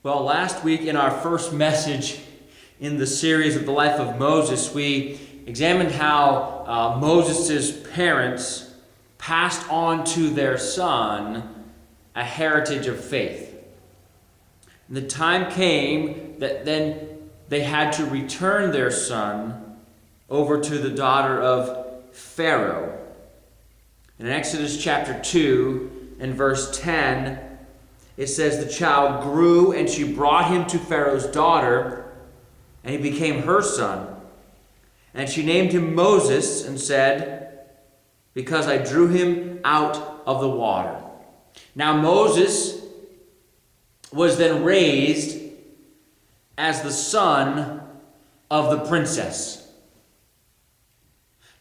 Well, last week in our first message in the series of the life of Moses, we examined how Moses' parents passed on to their son a heritage of faith. And the time came that then they had to return their son over to the daughter of Pharaoh. In Exodus chapter 2 and verse 10, it says, "The child grew, and she brought him to Pharaoh's daughter, and he became her son. And she named him Moses and said, 'Because I drew him out of the water.'" Now Moses was then raised as the son of the princess.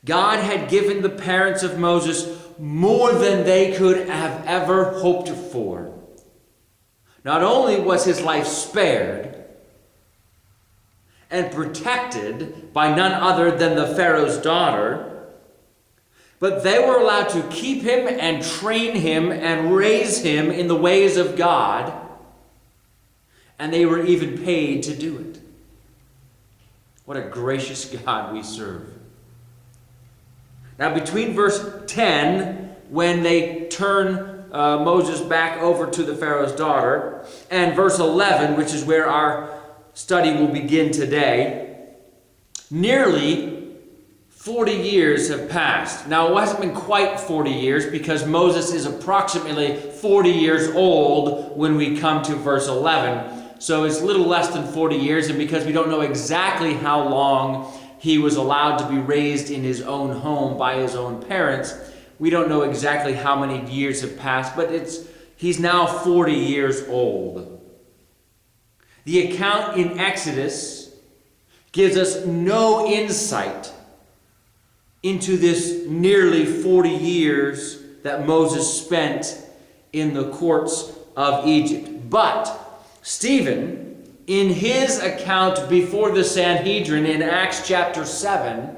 God had given the parents of Moses more than they could have ever hoped for. Not only was his life spared and protected by none other than the Pharaoh's daughter, but they were allowed to keep him and train him and raise him in the ways of God, and they were even paid to do it. What a gracious God we serve. Now, between verse 10, when they turn Moses back over to the Pharaoh's daughter, and verse 11, which is where our study will begin today, nearly 40 years have passed. Now, it hasn't been quite 40 years because Moses is approximately 40 years old when we come to verse 11. So it's a little less than 40 years, and because we don't know exactly how long he was allowed to be raised in his own home by his own parents, we don't know exactly how many years have passed, but he's now 40 years old. The account in Exodus gives us no insight into this nearly 40 years that Moses spent in the courts of Egypt. But Stephen, in his account before the Sanhedrin in Acts chapter 7,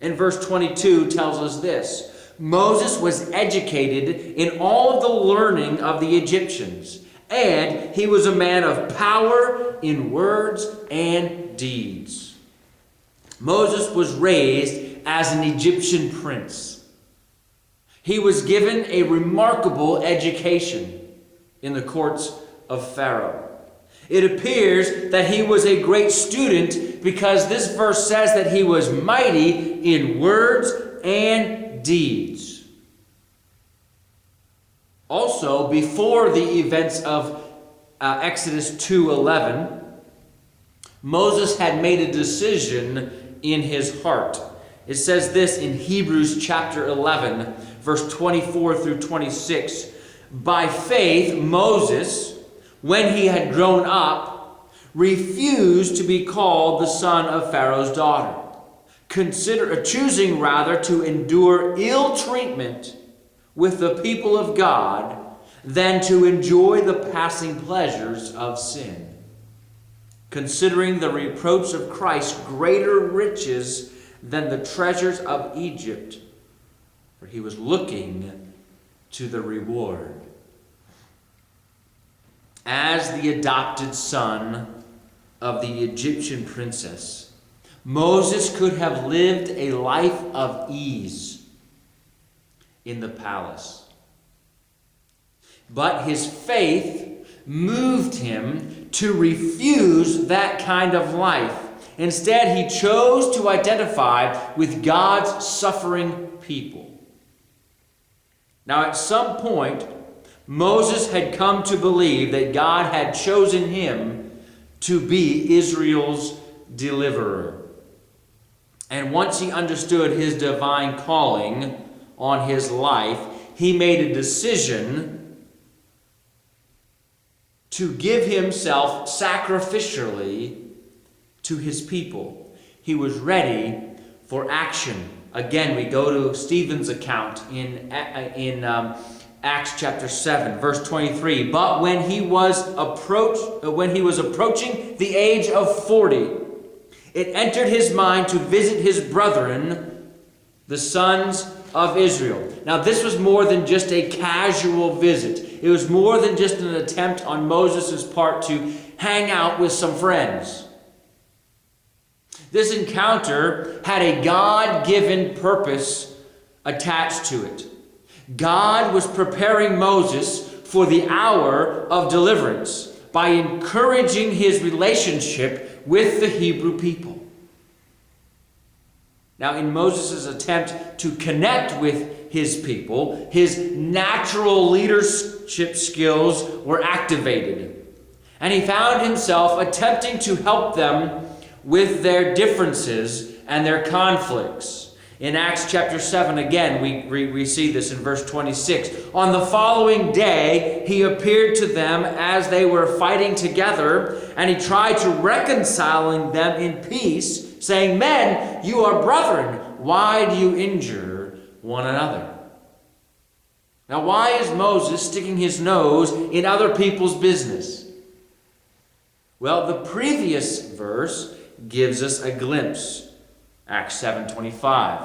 in verse 22 tells us this: Moses was educated in all of the learning of the Egyptians, and he was a man of power in words and deeds. Moses was raised as an Egyptian prince. He was given a remarkable education in the courts of Pharaoh. It appears that he was a great student because this verse says that he was mighty in words and deeds. Also, before the events of Exodus 2:11, Moses had made a decision in his heart. It says this in Hebrews chapter 11, verse 24 through 26. "By faith, Moses, when he had grown up, refused to be called the son of Pharaoh's daughter, choosing rather to endure ill treatment with the people of God than to enjoy the passing pleasures of sin, considering the reproach of Christ greater riches than the treasures of Egypt, for he was looking to the reward." As the adopted son of the Egyptian princess, Moses could have lived a life of ease in the palace. But his faith moved him to refuse that kind of life. Instead, he chose to identify with God's suffering people. Now, at some point, Moses had come to believe that God had chosen him to be Israel's deliverer. And once he understood his divine calling on his life, he made a decision to give himself sacrificially to his people. He was ready for action. Again, we go to Stephen's account in Acts chapter 7, verse 23. "But when he was approaching the age of 40, it entered his mind to visit his brethren, the sons of Israel. Now, this was more than just a casual visit. It was more than just an attempt on Moses' part to hang out with some friends. This encounter had a God-given purpose attached to it. God was preparing Moses for the hour of deliverance by encouraging his relationship with the Hebrew people. Now, in Moses' attempt to connect with his people, his natural leadership skills were activated. And he found himself attempting to help them with their differences and their conflicts. In Acts chapter 7, again, we see this in verse 26. On the following day, he appeared to them as they were fighting together, and he tried to reconcile them in peace, saying, Men, you are brethren. Why do you injure one another? Now, why is Moses sticking his nose in other people's business? Well, the previous verse gives us a glimpse. Acts 7:25.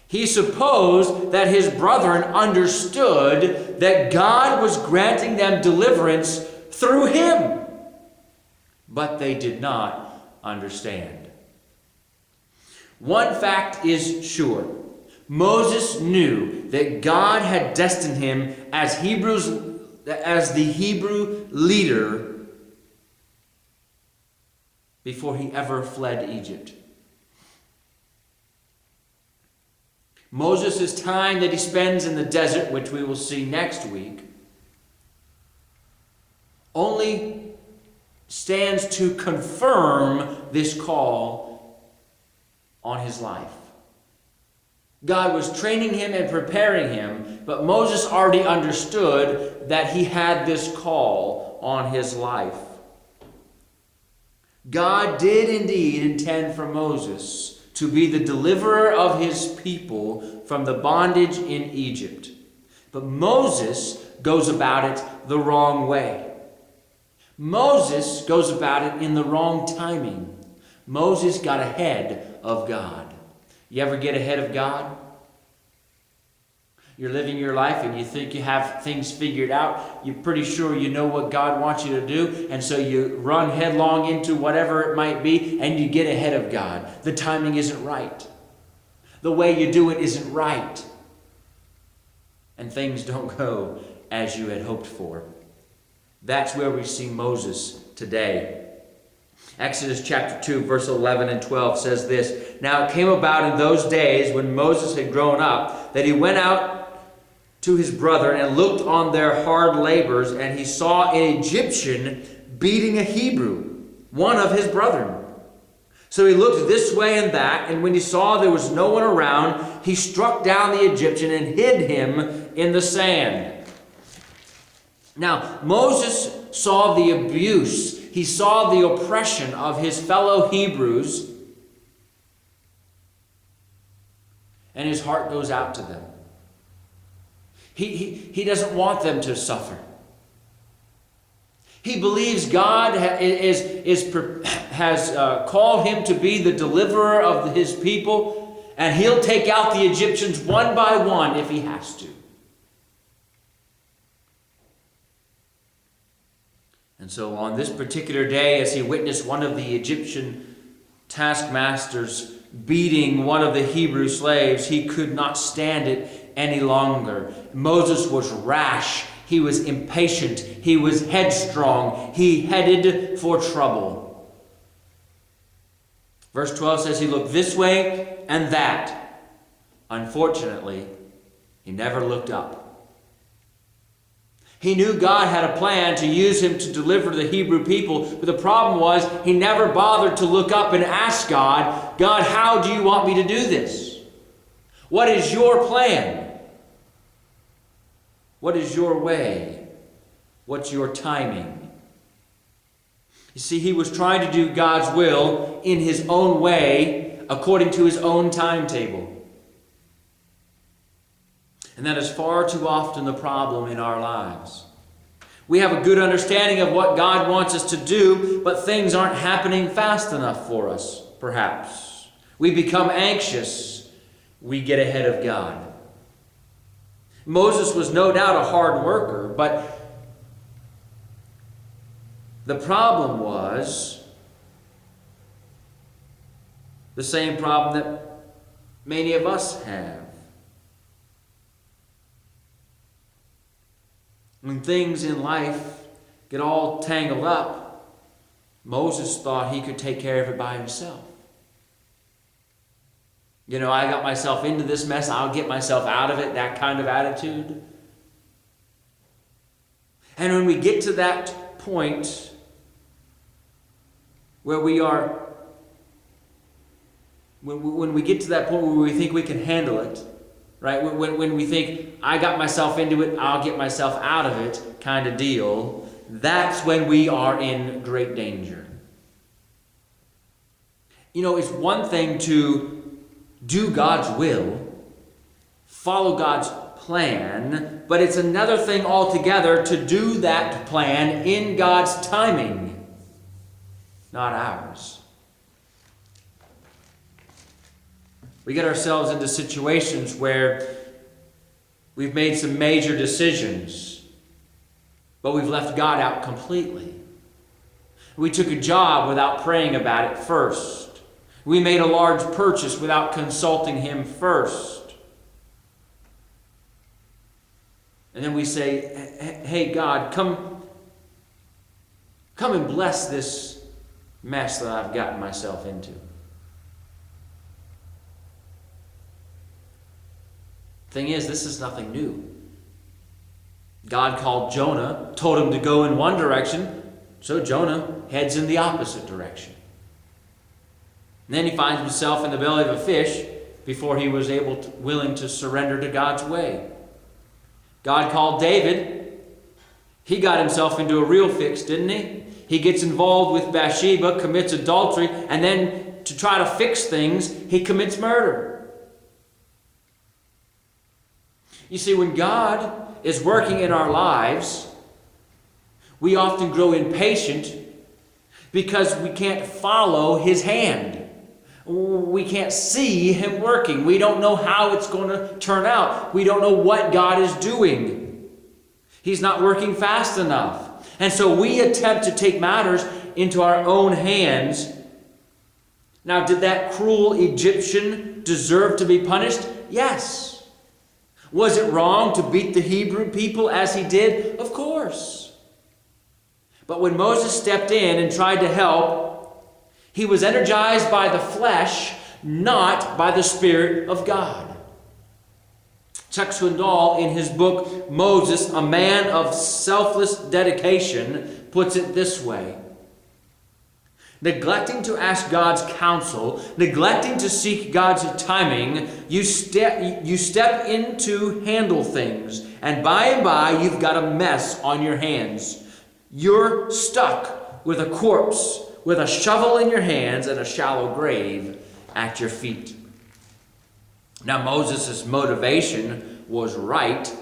He supposed that his brethren understood that God was granting them deliverance through him. But they did not understand. One fact is sure. Moses knew that God had destined him as the Hebrew leader before he ever fled Egypt. Moses' time that he spends in the desert, which we will see next week, only stands to confirm this call on his life. God was training him and preparing him, but Moses already understood that he had this call on his life. God did indeed intend for Moses to be the deliverer of his people from the bondage in Egypt. But Moses goes about it the wrong way. Moses goes about it in the wrong timing. Moses got ahead of God. You ever get ahead of God? You're living your life and you think you have things figured out. You're pretty sure you know what God wants you to do. And so you run headlong into whatever it might be and you get ahead of God. The timing isn't right. The way you do it isn't right. And things don't go as you had hoped for. That's where we see Moses today. Exodus chapter 2, verse 11 and 12 says this. Now it came about in those days when Moses had grown up that he went out to his brother and looked on their hard labors, and he saw an Egyptian beating a Hebrew, one of his brethren. So he looked this way and that, and when he saw there was no one around, he struck down the Egyptian and hid him in the sand. Now, Moses saw the abuse. He saw the oppression of his fellow Hebrews, and his heart goes out to them. He doesn't want them to suffer. He believes God has called him to be the deliverer of his people, and he'll take out the Egyptians one by one if he has to. And so on this particular day, as he witnessed one of the Egyptian taskmasters beating one of the Hebrew slaves, he could not stand it any longer. Moses was rash. He was impatient. He was headstrong. He headed for trouble. Verse 12 says he looked this way and that. Unfortunately, he never looked up. He knew God had a plan to use him to deliver the Hebrew people, but the problem was he never bothered to look up and ask God, God, how do you want me to do this? What is your plan? What is your way? What's your timing? You see, he was trying to do God's will in his own way, according to his own timetable. And that is far too often the problem in our lives. We have a good understanding of what God wants us to do, but things aren't happening fast enough for us, perhaps. We become anxious. We get ahead of God. Moses was no doubt a hard worker, but the problem was the same problem that many of us have. When things in life get all tangled up, Moses thought he could take care of it by himself. You know, I got myself into this mess, I'll get myself out of it, that kind of attitude. And when we get to that point where we are, when we get to that point where we think we can handle it, right? When we think, I got myself into it, I'll get myself out of it kind of deal, that's when we are in great danger. You know, it's one thing to do God's will, follow God's plan, but it's another thing altogether to do that plan in God's timing, not ours. We get ourselves into situations where we've made some major decisions, but we've left God out completely. We took a job without praying about it first. We made a large purchase without consulting Him first. And then we say, hey God, come and bless this mess that I've gotten myself into. Thing is, this is nothing new. God called Jonah, told him to go in one direction, so Jonah heads in the opposite direction. And then he finds himself in the belly of a fish before he was willing to surrender to God's way. God called David. He got himself into a real fix, didn't he? He gets involved with Bathsheba, commits adultery, and then to try to fix things, he commits murder. You see, when God is working in our lives, we often grow impatient because we can't follow His hand. We can't see Him working. We don't know how it's going to turn out. We don't know what God is doing. He's not working fast enough. And so we attempt to take matters into our own hands. Now, did that cruel Egyptian deserve to be punished? Yes. Was it wrong to beat the Hebrew people as he did? Of course. But when Moses stepped in and tried to help, he was energized by the flesh, not by the Spirit of God. Chuck Swindoll, in his book, Moses, a Man of Selfless Dedication, puts it this way. Neglecting to ask God's counsel, neglecting to seek God's timing, you step in to handle things, and by you've got a mess on your hands. You're stuck with a corpse, with a shovel in your hands and a shallow grave at your feet. Now, Moses' motivation was right.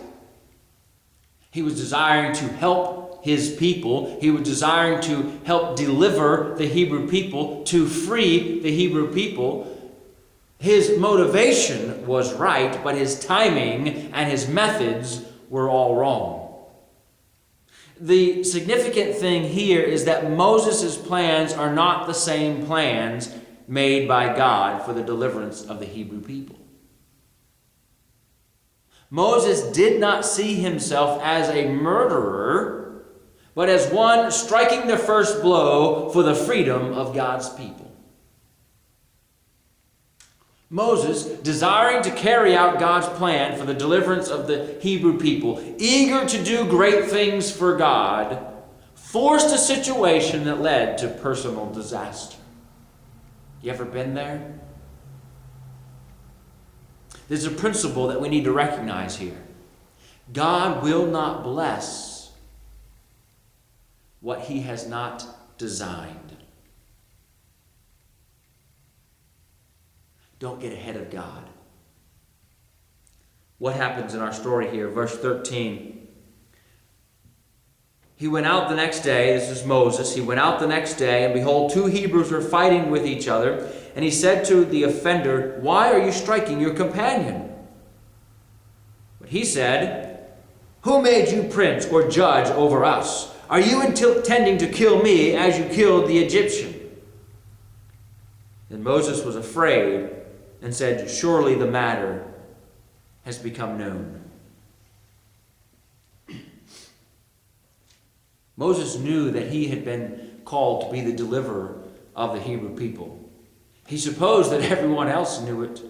He was desiring to help his people. He was desiring to help deliver the Hebrew people, to free the Hebrew people. His motivation was right, but his timing and his methods were all wrong. The significant thing here is that Moses' plans are not the same plans made by God for the deliverance of the Hebrew people. Moses did not see himself as a murderer, but as one striking the first blow for the freedom of God's people. Moses, desiring to carry out God's plan for the deliverance of the Hebrew people, eager to do great things for God, forced a situation that led to personal disaster. You ever been there? There's a principle that we need to recognize here. God will not bless what He has not designed. Don't get ahead of God. What happens in our story here? Verse 13. He went out the next day. This is Moses. He went out the next day, and behold, two Hebrews were fighting with each other. And he said to the offender, "Why are you striking your companion?" But He said, "Who made you prince or judge over us? Are you intending to kill me as you killed the Egyptian?" Then Moses was afraid and said, "Surely the matter has become known." Moses knew that he had been called to be the deliverer of the Hebrew people. He supposed that everyone else knew it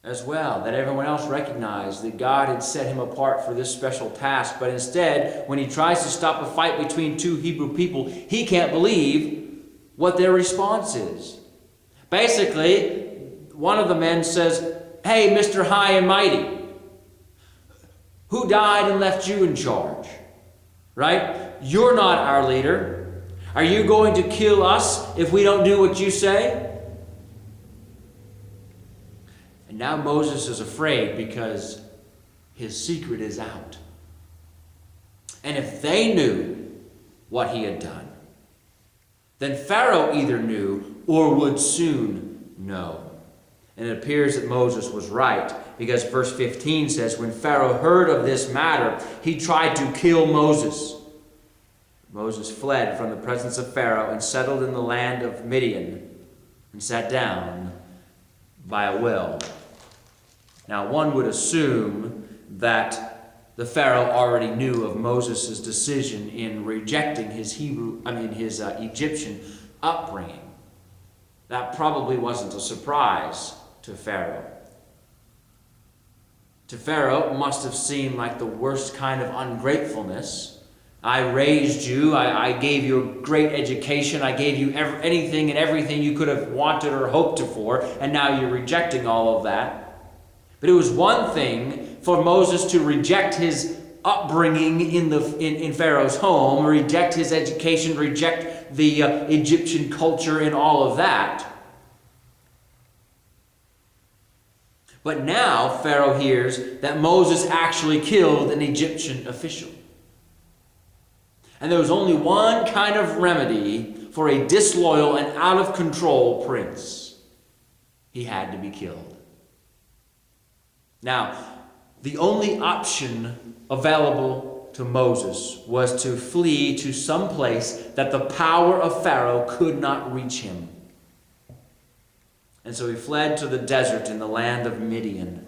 as well, that everyone else recognized that God had set him apart for this special task. But instead, when he tries to stop a fight between two Hebrew people, he can't believe what their response is. Basically, one of the men says, "Hey, Mr. High and Mighty, who died and left you in charge? Right? You're not our leader. Are you going to kill us if we don't do what you say?" And now Moses is afraid because his secret is out. And if they knew what he had done, then Pharaoh either knew or would soon know. And it appears that Moses was right, because verse 15 says, "When Pharaoh heard of this matter, he tried to kill Moses. Moses fled from the presence of Pharaoh and settled in the land of Midian and sat down by a well." Now, one would assume that the Pharaoh already knew of Moses' decision in rejecting his Egyptian upbringing. That probably wasn't a surprise to Pharaoh. To Pharaoh, it must have seemed like the worst kind of ungratefulness. I raised you, I gave you a great education, I gave you anything and everything you could have wanted or hoped for, and now you're rejecting all of that. But it was one thing for Moses to reject his upbringing in Pharaoh's home, reject his education, reject the Egyptian culture and all of that. But now Pharaoh hears that Moses actually killed an Egyptian official. And there was only one kind of remedy for a disloyal and out-of-control prince. He had to be killed. Now, the only option available to Moses was to flee to some place that the power of Pharaoh could not reach him. And so he fled to the desert in the land of Midian.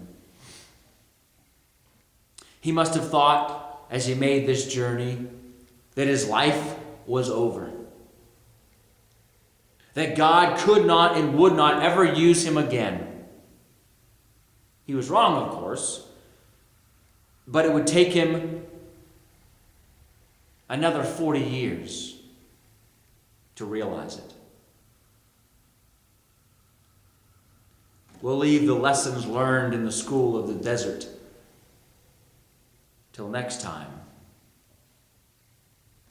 He must have thought, as he made this journey, that his life was over. That God could not and would not ever use him again. He was wrong, of course, but it would take him another 40 years to realize it. We'll leave the lessons learned in the school of the desert till next time.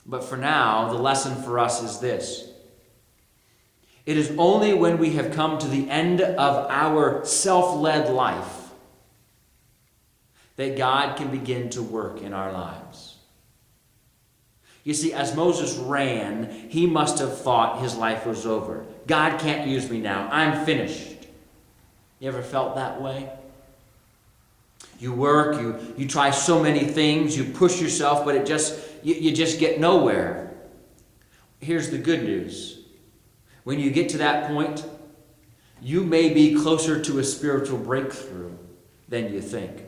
But for now, the lesson for us is this. It is only when we have come to the end of our self-led life that God can begin to work in our lives. You see, as Moses ran, he must have thought his life was over. God can't use me now. I'm finished. You ever felt that way? You work, you try so many things, you push yourself, but you just get nowhere. Here's the good news. When you get to that point, you may be closer to a spiritual breakthrough than you think.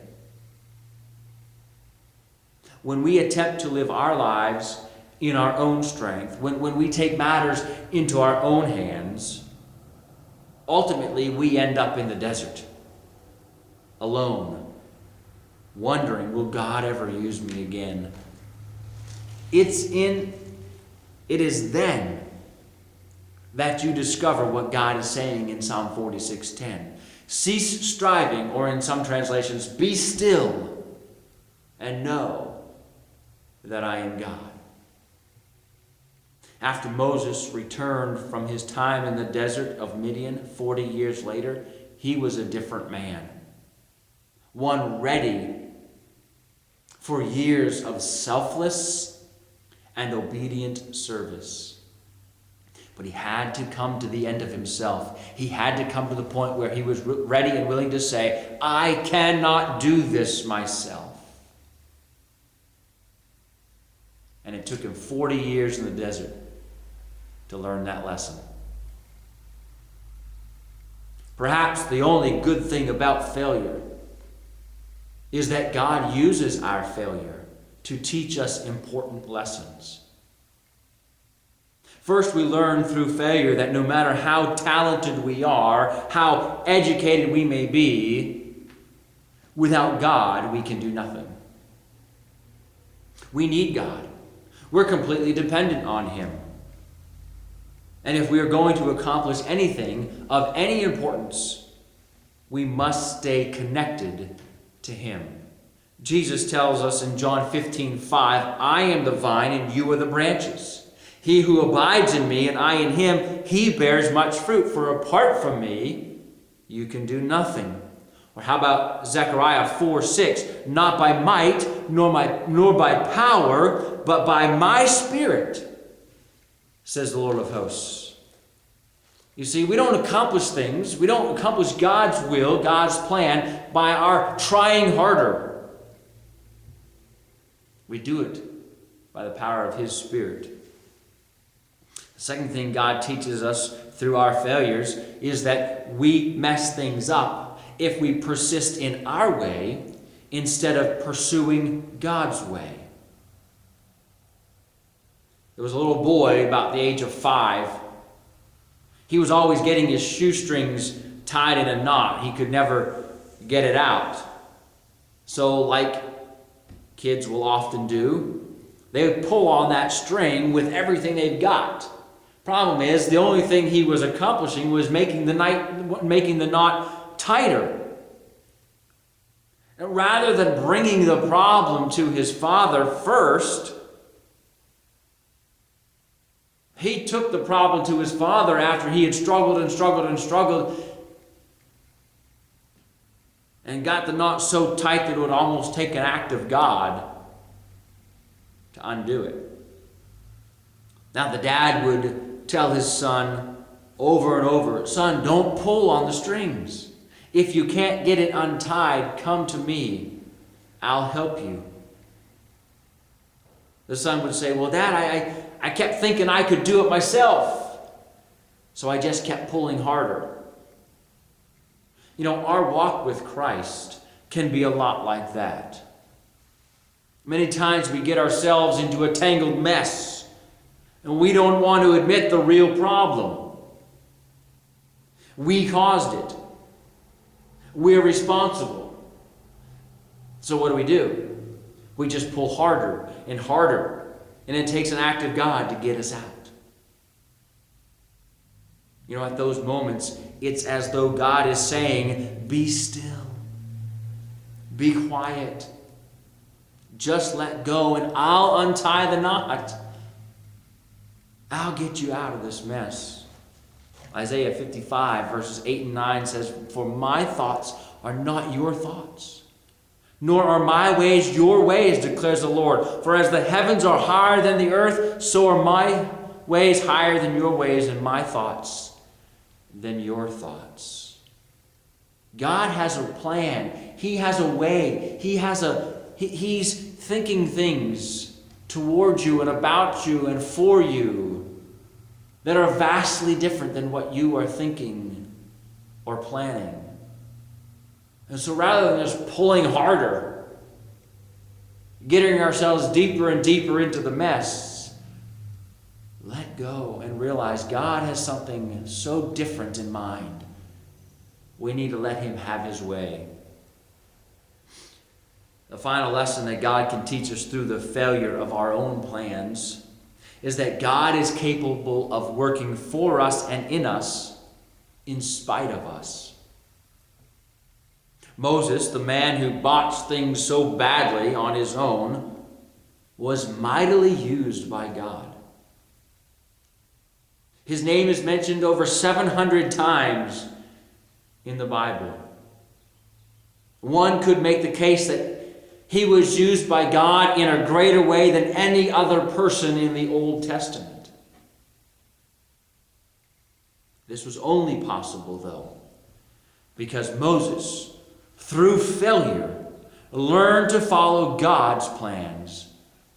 When we attempt to live our lives in our own strength, when we take matters into our own hands, ultimately we end up in the desert, alone, wondering, will God ever use me again? It is then that you discover what God is saying in Psalm 46:10. Cease striving, or in some translations, be still and know that I am God. After Moses returned from his time in the desert of Midian 40 years later, he was a different man. One ready for years of selfless and obedient service. But he had to come to the end of himself. He had to come to the point where he was ready and willing to say, I cannot do this myself. And it took him 40 years in the desert to learn that lesson. Perhaps the only good thing about failure is that God uses our failure to teach us important lessons. First, we learn through failure that no matter how talented we are, how educated we may be, without God, we can do nothing. We need God. We're completely dependent on Him. And if we are going to accomplish anything of any importance, we must stay connected to Him. Jesus tells us in John 15:5, I am the vine and you are the branches. He who abides in me and I in him, he bears much fruit. For apart from me, you can do nothing. Or how about Zechariah 4:6? Not by might, nor by power, but by my Spirit, says the Lord of hosts. You see, we don't accomplish things. We don't accomplish God's will, God's plan, by our trying harder. We do it by the power of His Spirit. The second thing God teaches us through our failures is that we mess things up if we persist in our way instead of pursuing God's way. There was a little boy about the age of 5. He was always getting his shoestrings tied in a knot. He could never get it out. So, like kids will often do, they pull on that string with everything they've got. Problem is, the only thing he was accomplishing was making the knot tighter. And rather than bringing the problem to his father first, he took the problem to his father after he had struggled and got the knot so tight that it would almost take an act of God to undo it. Now the dad would tell his son over and over, son, don't pull on the strings. If you can't get it untied, come to me. I'll help you. The son would say, well, Dad, I kept thinking I could do it myself. So I just kept pulling harder. You know, our walk with Christ can be a lot like that. Many times we get ourselves into a tangled mess. And we don't want to admit the real problem. We caused it. We're responsible. So what do? We just pull harder and harder. And it takes an act of God to get us out. You know, at those moments, it's as though God is saying, be still. Be quiet. Just let go and I'll untie the knot. I'll get you out of this mess. Isaiah 55 verses 8 and 9 says, for my thoughts are not your thoughts, nor are my ways your ways, declares the Lord. For as the heavens are higher than the earth, so are my ways higher than your ways, and my thoughts than your thoughts. God has a plan. He has a way. He's thinking things towards you and about you and for you that are vastly different than what you are thinking or planning. And so rather than just pulling harder, getting ourselves deeper and deeper into the mess, let go and realize God has something so different in mind. We need to let Him have His way. The final lesson that God can teach us through the failure of our own plans is that God is capable of working for us and in us in spite of us. Moses, the man who botched things so badly on his own, was mightily used by God. His name is mentioned over 700 times in the Bible. One could make the case that he was used by God in a greater way than any other person in the Old Testament. This was only possible, though, because Moses, through failure, learned to follow God's plans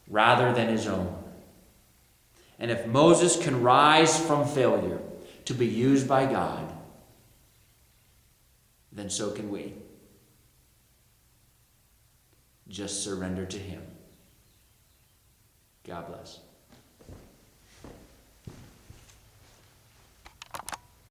rather than his own. And if Moses can rise from failure to be used by God, then so can we. Just surrender to him. God bless.